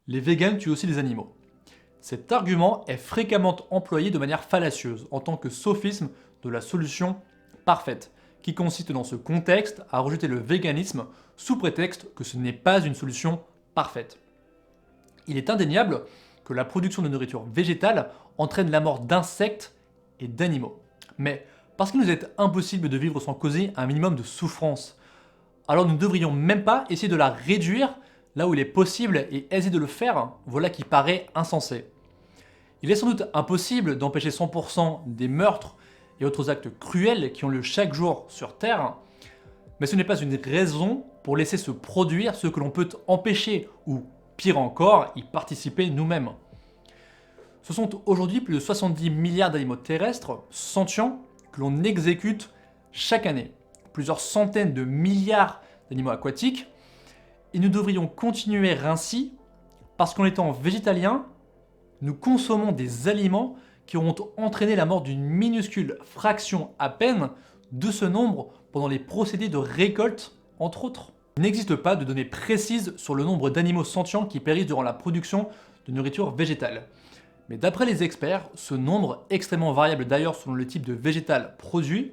Les végans tuent aussi les animaux. Cet argument est fréquemment employé de manière fallacieuse en tant que sophisme de la solution parfaite, qui consiste dans ce contexte à rejeter le véganisme sous prétexte que ce n'est pas une solution parfaite. Il est indéniable que la production de nourriture végétale entraîne la mort d'insectes et d'animaux. Mais parce qu'il nous est impossible de vivre sans causer un minimum de souffrance, alors nous ne devrions même pas essayer de la réduire là où il est possible et aisé de le faire, voilà qui paraît insensé. Il est sans doute impossible d'empêcher 100% des meurtres et autres actes cruels qui ont lieu chaque jour sur Terre, mais ce n'est pas une raison pour laisser se produire ce que l'on peut empêcher, ou pire encore, y participer nous-mêmes. Ce sont aujourd'hui plus de 70 milliards d'animaux terrestres sentients que l'on exécute chaque année, plusieurs centaines de milliards d'animaux aquatiques, et nous devrions continuer ainsi parce qu'en étant végétaliens, nous consommons des aliments qui auront entraîné la mort d'une minuscule fraction à peine de ce nombre pendant les procédés de récolte, entre autres. Il n'existe pas de données précises sur le nombre d'animaux sentients qui périssent durant la production de nourriture végétale. Mais d'après les experts, ce nombre, extrêmement variable d'ailleurs selon le type de végétal produit,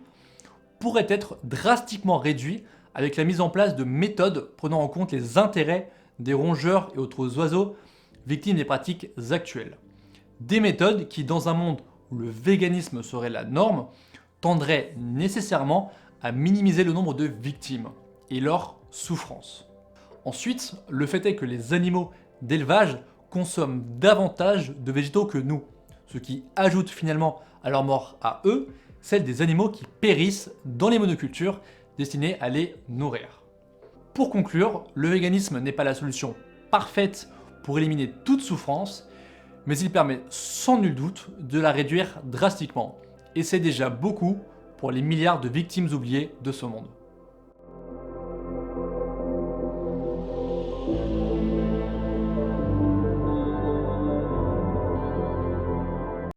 pourrait être drastiquement réduit avec la mise en place de méthodes prenant en compte les intérêts des rongeurs et autres oiseaux victimes des pratiques actuelles. Des méthodes qui, dans un monde où le véganisme serait la norme, tendraient nécessairement à minimiser le nombre de victimes et leur souffrance. Ensuite, le fait est que les animaux d'élevage consomment davantage de végétaux que nous, ce qui ajoute finalement à leur mort à eux celle des animaux qui périssent dans les monocultures destinées à les nourrir. Pour conclure, le véganisme n'est pas la solution parfaite pour éliminer toute souffrance, mais il permet sans nul doute de la réduire drastiquement. Et c'est déjà beaucoup pour les milliards de victimes oubliées de ce monde.